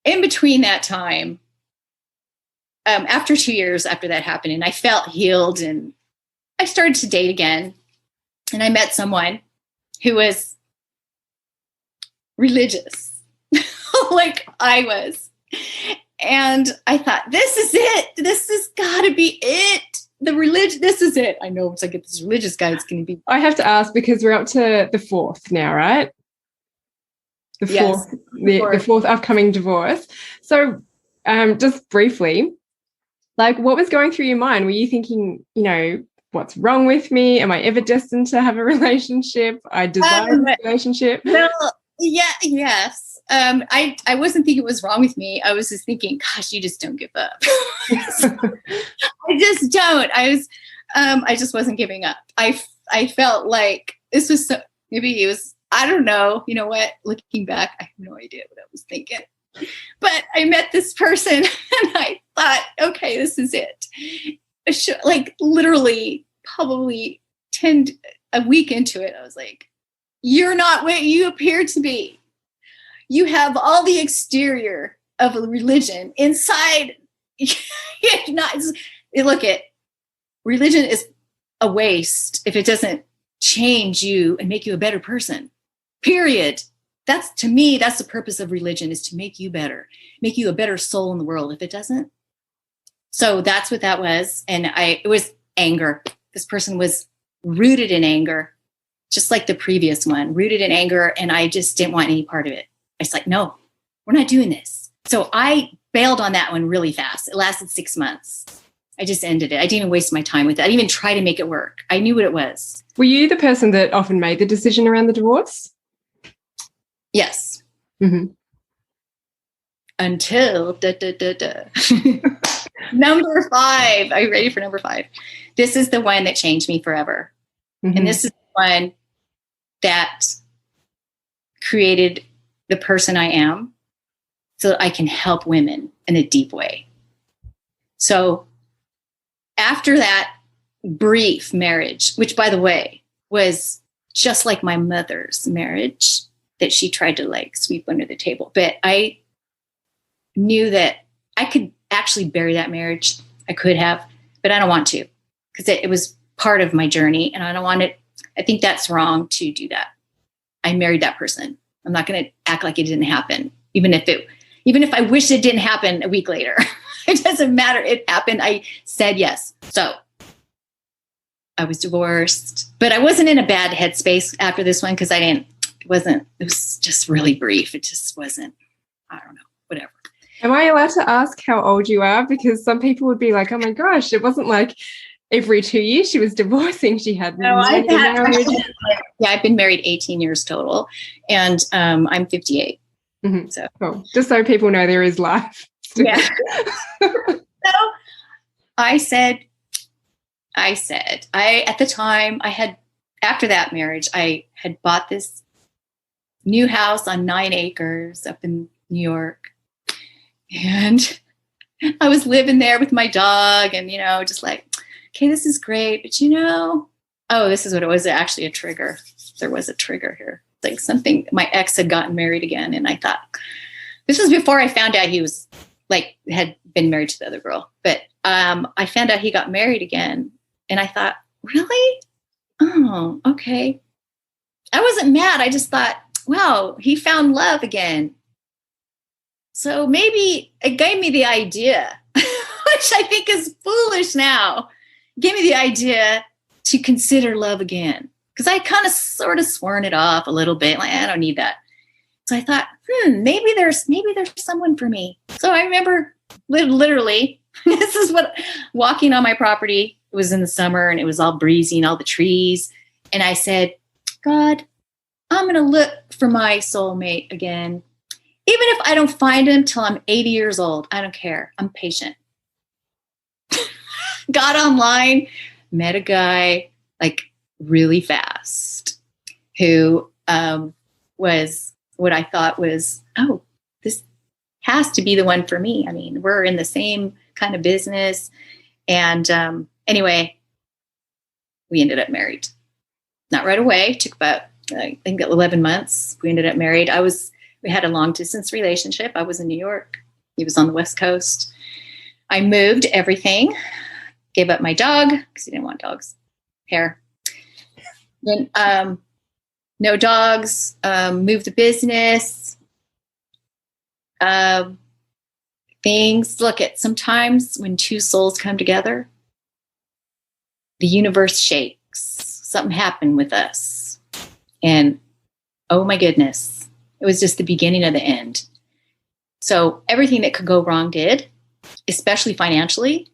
in between that time, after 2 years after that happened, and I felt healed, and I started to date again, and I met someone who was religious, like I was. And I thought, this is it. This has got to be it. This is it. I know once I get this religious guy, it's going to be. I have to ask, because we're up to the fourth now, right? The fourth upcoming divorce. So just briefly, like, what was going through your mind? Were you thinking, what's wrong with me? Am I ever destined to have a relationship? I desire a relationship. Well, yes. I wasn't thinking it was wrong with me. I was just thinking, gosh, you just don't give up. I just don't. I just wasn't giving up. I felt like this was maybe it was, I don't know. You know what? Looking back, I have no idea what I was thinking. But I met this person and I thought, okay, this is it. Like literally probably a week into it, I was like, you're not what you appear to be. You have all the exterior of a religion inside. Religion is a waste if it doesn't change you and make you a better person, period. To me, that's the purpose of religion, is to make you better, make you a better soul in the world. If it doesn't. So that's what that was. And it was anger. This person was rooted in anger, just like the previous one, rooted in anger. And I just didn't want any part of it. I was like, no, we're not doing this. So I bailed on that one really fast. It lasted 6 months. I just ended it. I didn't even waste my time with it. I didn't even try to make it work. I knew what it was. Were you the person that often made the decision around the divorce? Yes. Mm-hmm. Until number 5. Are you ready for number 5? This is the one that changed me forever. Mm-hmm. And this is the one that created the person I am so that I can help women in a deep way. So after that brief marriage, which by the way, was just like my mother's marriage that she tried to sweep under the table. But I knew that I could actually bury that marriage. I could have, but I don't want to, because it was part of my journey and I don't want it. I think that's wrong to do that. I married that person. I'm not going to act like it didn't happen, even if I wish it didn't happen a week later. It doesn't matter. It happened. I said yes. So I was divorced, but I wasn't in a bad headspace after this one because it was just really brief. It just wasn't, I don't know, whatever. Am I allowed to ask how old you are? Because some people would be like, oh my gosh, it wasn't like every 2 years she was divorcing. She had I've been married 18 years total, and I'm 58. Mm-hmm. So cool. Just so people know there is life. Yeah. So I said, at the time I had after that marriage, I had bought this new house on 9 acres up in New York. And I was living there with my dog and, just like, okay, this is great. But, this is what it was. Actually a trigger. There was a trigger here. Like something, my ex had gotten married again. And I thought, this was before I found out he was had been married to the other girl. But I found out he got married again. And I thought, really? Oh, okay. I wasn't mad. I just thought, wow, he found love again. So maybe it gave me the idea, which I think is foolish now. It gave me the idea to consider love again. Because I kind of sort of sworn it off a little bit. Like, I don't need that. So I thought, maybe there's someone for me. So I remember literally, this is what, walking on my property, it was in the summer and it was all breezy and all the trees. And I said, God, I'm going to look for my soulmate again. Even if I don't find him till I'm 80 years old, I don't care. I'm patient. Got online, met a guy like really fast who was what I thought was, oh, this has to be the one for me. I mean, we're in the same kind of business. And anyway, we ended up married. Not right away. It took about, I think 11 months. We ended up married. We had a long distance relationship. I was in New York. He was on the West Coast. I moved everything, gave up my dog because he didn't want dogs, hair. Then no dogs, moved the business, things. Look, sometimes when two souls come together, the universe shakes. Something happened with us. And oh my goodness, it was just the beginning of the end. So everything that could go wrong did, especially financially.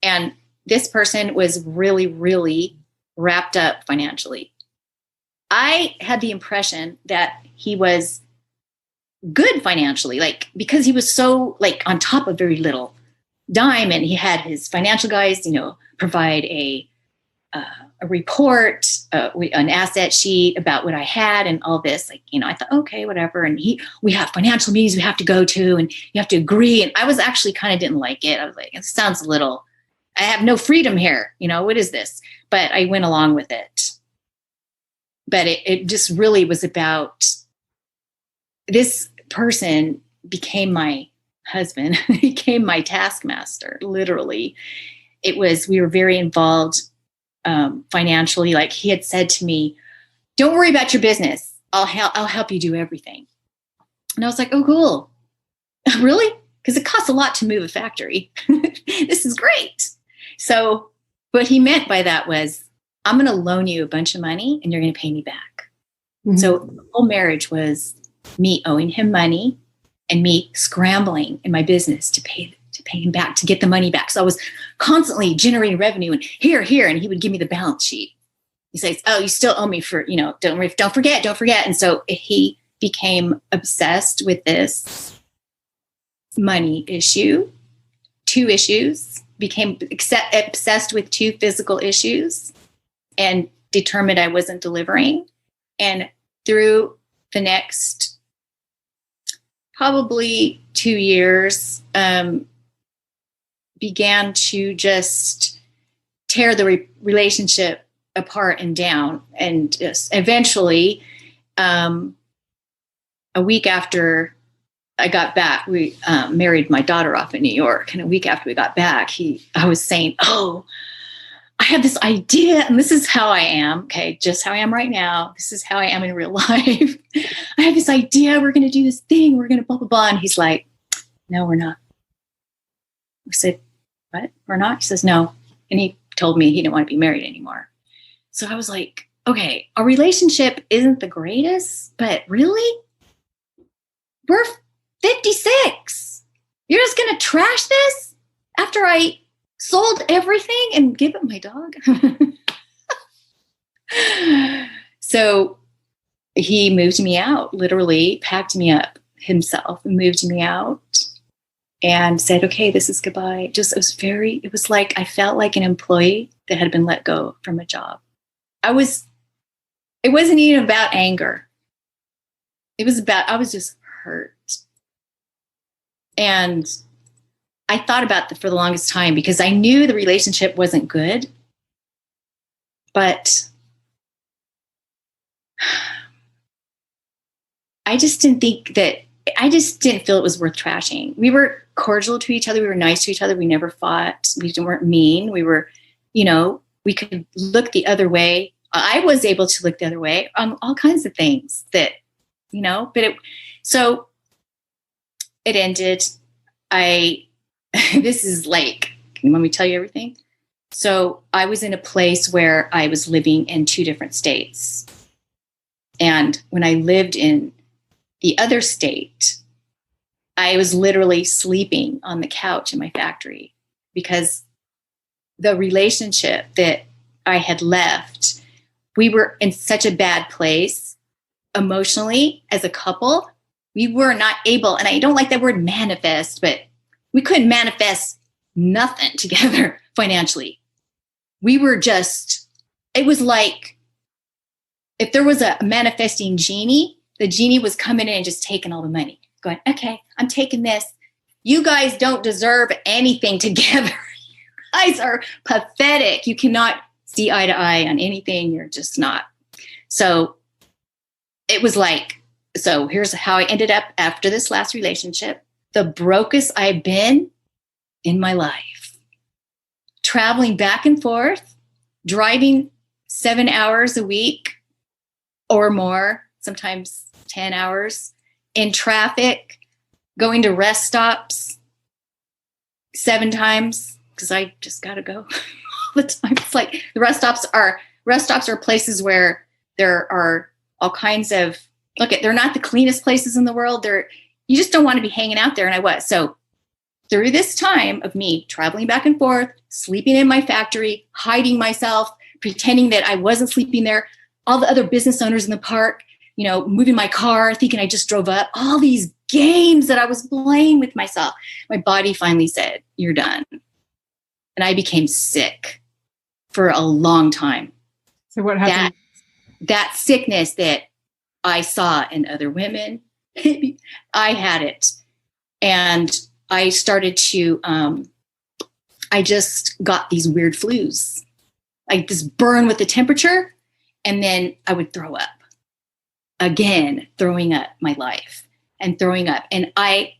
And this person was really, really wrapped up financially. I had the impression that he was good financially, because he was so on top of very little dime, and he had his financial guys, provide a report, an asset sheet about what I had and all this. I thought, okay, whatever. And we have financial meetings we have to go to, and you have to agree. And I was actually kind of didn't like it. I was like, it sounds a little, I have no freedom here. What is this? But I went along with it. But it just really was about, this person became my husband, became my taskmaster, literally. We were very involved financially. Like he had said to me, don't worry about your business. I'll help you do everything. And I was like, oh, cool. Really? Because it costs a lot to move a factory. This is great. So what he meant by that was, I'm going to loan you a bunch of money and you're going to pay me back. Mm-hmm. So the whole marriage was me owing him money and me scrambling in my business to pay him back, to get the money back. So I was constantly generating revenue and here, and he would give me the balance sheet. He says, oh, you still owe me for, don't forget. And so he became obsessed with this money issue, 2 issues, became obsessed with 2 physical issues, and determined I wasn't delivering. And through the next probably 2 years, began to just tear the relationship apart and down. And just eventually, a week after I got back, we married my daughter off in New York. And a week after we got back, I was saying, oh, I have this idea, and this is how I am. Okay, just how I am right now. This is how I am in real life. I have this idea. We're going to do this thing. We're going to blah, blah, blah. And he's like, no, we're not. I said, what? We're not? He says, no. And he told me he didn't want to be married anymore. So I was like, okay, our relationship isn't the greatest, but really? We're 56. You're just going to trash this after I sold everything and give it my dog? So he moved me out, literally packed me up himself and moved me out and said, okay, this is goodbye. It was like, I felt like an employee that had been let go from a job. I was It wasn't even about anger. It was about, I was just hurt. And I thought about that for the longest time because I knew the relationship wasn't good, but I just didn't feel it was worth trashing. We were cordial to each other. We were nice to each other. We never fought. We weren't mean. We were, we could look the other way. I was able to look the other way on all kinds of things that, so it ended. This is like, you want me to tell you everything? So I was in a place where I was living in 2 different states. And when I lived in the other state, I was literally sleeping on the couch in my factory because the relationship that I had left, we were in such a bad place emotionally as a couple. We were not able, and I don't like that word manifest, but we couldn't manifest nothing together financially. We were just, it was like if there was a manifesting genie, the genie was coming in and just taking all the money, going, okay, I'm taking this. You guys don't deserve anything together. You guys are pathetic. You cannot see eye to eye on anything. You're just not. So it was like, so here's how I ended up after this last relationship. The brokest I've been in my life. Traveling back and forth, driving 7 hours a week or more, sometimes 10 hours in traffic, going to rest stops 7 times because I just got to go all the time. It's like the rest stops are places where there are all kinds of, they're not the cleanest places in the world. You just don't want to be hanging out there. And I was. So through this time of me traveling back and forth, sleeping in my factory, hiding myself, pretending that I wasn't sleeping there, all the other business owners in the park, moving my car, thinking I just drove up, all these games that I was playing with myself. My body finally said, you're done. And I became sick for a long time. So what happened? That sickness that I saw in other women, I had it. And I started to, I just got these weird flus, like this burn with the temperature. And then I would throw up again, throwing up my life and throwing up. And I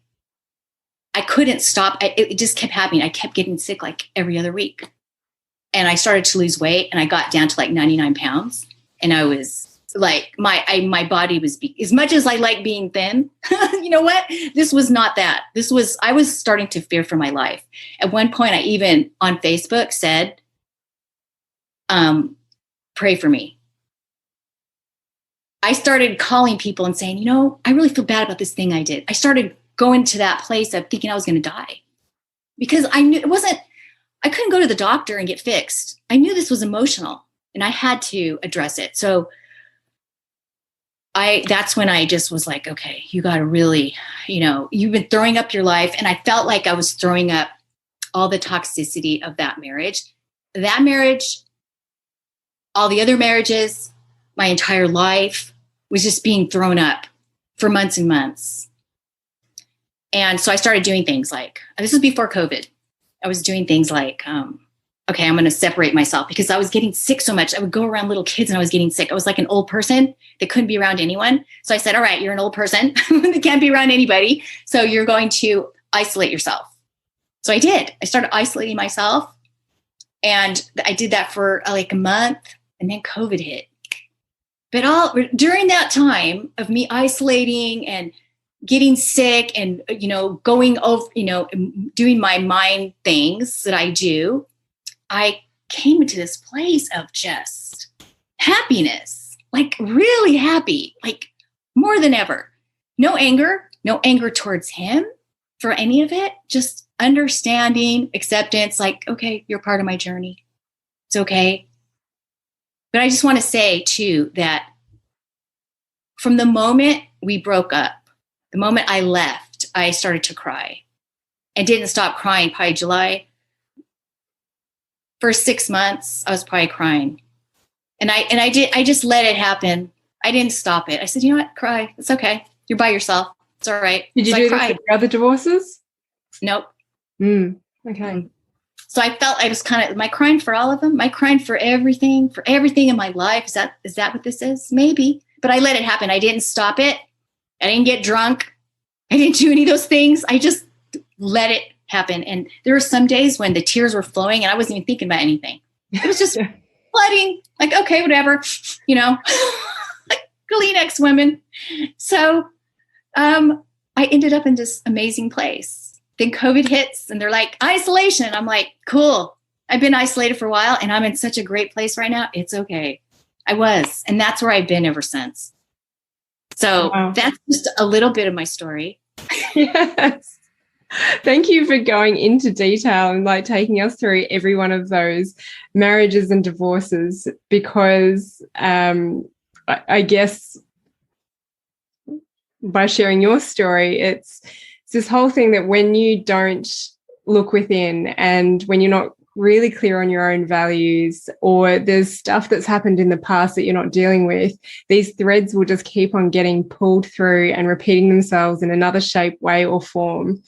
couldn't stop. It just kept happening. I kept getting sick like every other week. And I started to lose weight and I got down to like 99 pounds. And I was like, my body was, as much as I like being thin, you know what? This was not that. I was starting to fear for my life. At one point, I even on Facebook said, pray for me. I started calling people and saying, I really feel bad about this thing I did. I started going to that place of thinking I was going to die because I knew I couldn't go to the doctor and get fixed. I knew this was emotional and I had to address it. So that's when I just was like, okay, you got to really, you've been throwing up your life. And I felt like I was throwing up all the toxicity of that marriage, all the other marriages, my entire life was just being thrown up for months and months. And so I started doing things like, this was before COVID. I was doing things like, okay, I'm going to separate myself because I was getting sick so much. I would go around little kids and I was getting sick. I was like an old person that couldn't be around anyone. So I said, all right, you're an old person that can't be around anybody. So you're going to isolate yourself. So I did. I started isolating myself and I did that for like a month and then COVID hit. But during that time of me isolating and getting sick and, going over, doing my mind things that I do, I came into this place of just happiness, like really happy, like more than ever. No anger towards him for any of it, just understanding, acceptance, like, okay, you're part of my journey. It's okay. But I just want to say too, that from the moment we broke up, the moment I left, I started to cry and didn't stop crying probably July. For 6 months, I was probably crying And I just let it happen. I didn't stop it. I said, you know what? Cry. It's okay. You're by yourself. It's all right. Did you do this with your other divorces? Nope. Okay. So I felt I was am I crying for all of them? Am I crying for everything in my life? Is that what this is? Maybe. But I let it happen. I didn't stop it. I didn't get drunk. I didn't do any of those things. I just let it happen. And there were some days when the tears were flowing and I wasn't even thinking about anything. It was just flooding. Like, okay, whatever, like Kleenex women. So I ended up in this amazing place. Then COVID hits and they're like, isolation. I'm like, cool. I've been isolated for a while and I'm in such a great place right now. It's okay. I was. And that's where I've been ever since. So That's just a little bit of my story. Yes. Thank you for going into detail and like taking us through every one of those marriages and divorces, because I guess by sharing your story, it's this whole thing that when you don't look within and when you're not really clear on your own values, or there's stuff that's happened in the past that you're not dealing with, these threads will just keep on getting pulled through and repeating themselves in another shape, way, or form.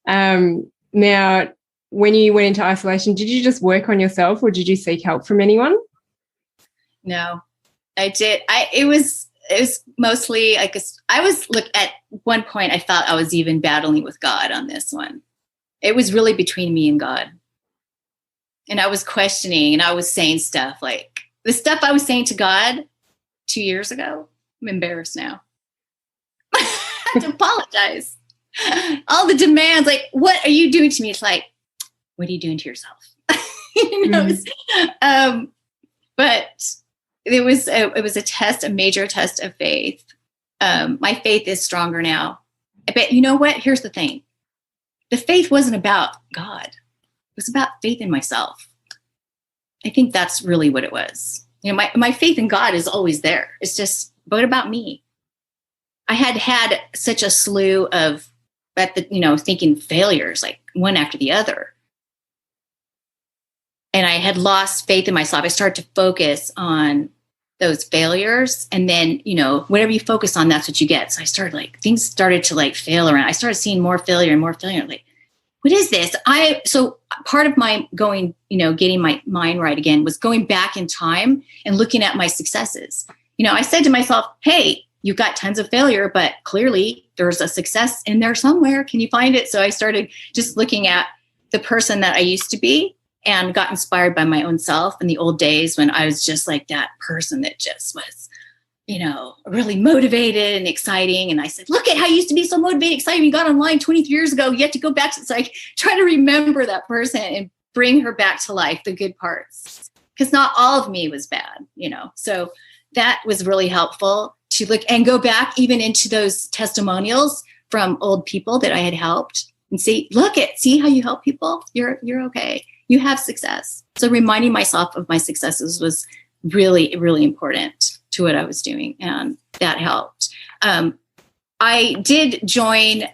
Now, when you went into isolation, did you just work on yourself or did you seek help from anyone? No, I did. It was mostly like at one point I thought I was even battling with God on this one. It was really between me and God. And I was questioning and I was saying stuff like the stuff I was saying to God 2 years ago. I'm embarrassed now. I have to apologize. All the demands, like, what are you doing to me? It's like, what are you doing to yourself? But it was a test, a major test of faith. My faith is stronger now. But you know what? Here's the thing. The faith wasn't about God. It was about faith in myself. I think that's really what it was. My faith in God is always there. It's just, what about me? I had such a slew of, thinking failures, like one after the other. And I had lost faith in myself. I started to focus on those failures. And then, whatever you focus on, that's what you get. So I started things started to fail around. I started seeing more failure and more failure. Like, what is this? So part of my getting my mind right again was going back in time and looking at my successes. I said to myself, hey, you've got tons of failure, but clearly there's a success in there somewhere. Can you find it? So I started just looking at the person that I used to be and got inspired by my own self in the old days when I was just like that person that just was, really motivated and exciting. And I said, look at how you used to be so motivated, excited. You got online 23 years ago. You have to go back to, it's like, try to remember that person and bring her back to life, the good parts. Because not all of me was bad, So that was really helpful to look and go back even into those testimonials from old people that I had helped and see how you help people. You're okay. You have success. So reminding myself of my successes was really, really important to what I was doing. And that helped. I did join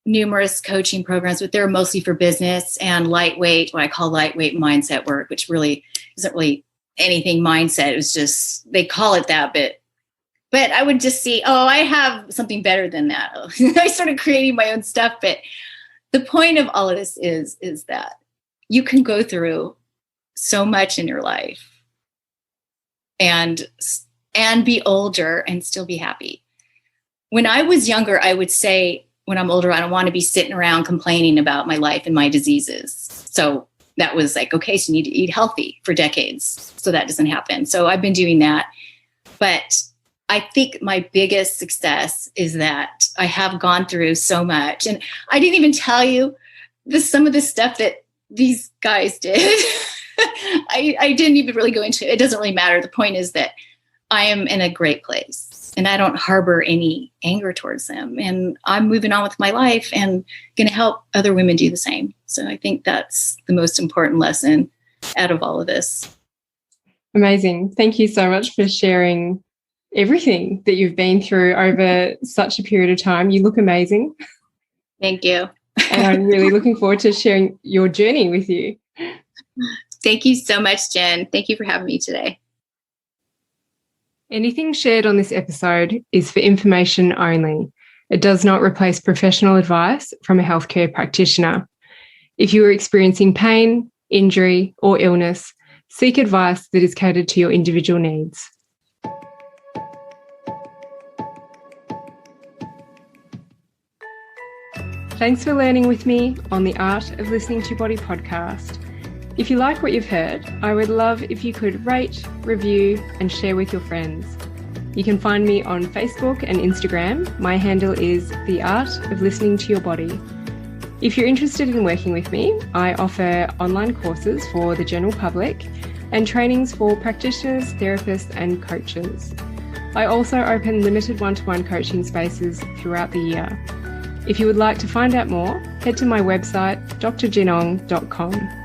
numerous coaching programs, but they're mostly for business and lightweight, what I call lightweight mindset work, which really isn't really anything mindset. It was just, they call it that, but I would just see, I have something better than that. I started creating my own stuff. But the point of all of this is that you can go through so much in your life and be older and still be happy. When I was younger, I would say, when I'm older, I don't want to be sitting around complaining about my life and my diseases. So that was like, okay, so you need to eat healthy for decades. So that doesn't happen. So I've been doing that. But I think my biggest success is that I have gone through so much. And I didn't even tell you some of the stuff that these guys did. I didn't even really go into it. It doesn't really matter. The point is that I am in a great place and I don't harbor any anger towards them. And I'm moving on with my life and going to help other women do the same. So I think that's the most important lesson out of all of this. Amazing. Thank you so much for sharing everything that you've been through over such a period of time. You look amazing. Thank you. And I'm really looking forward to sharing your journey with you. Thank you so much, Jen. Thank you for having me today. Anything shared on this episode is for information only. It does not replace professional advice from a healthcare practitioner. If you are experiencing pain, injury, or illness, seek advice that is catered to your individual needs. Thanks for learning with me on the Art of Listening to Your Body podcast. If you like what you've heard, I would love if you could rate, review, and share with your friends. You can find me on Facebook and Instagram. My handle is The Art of Listening to Your Body. If you're interested in working with me, I offer online courses for the general public and trainings for practitioners, therapists, and coaches. I also open limited one-to-one coaching spaces throughout the year. If you would like to find out more, head to my website, drjinong.com.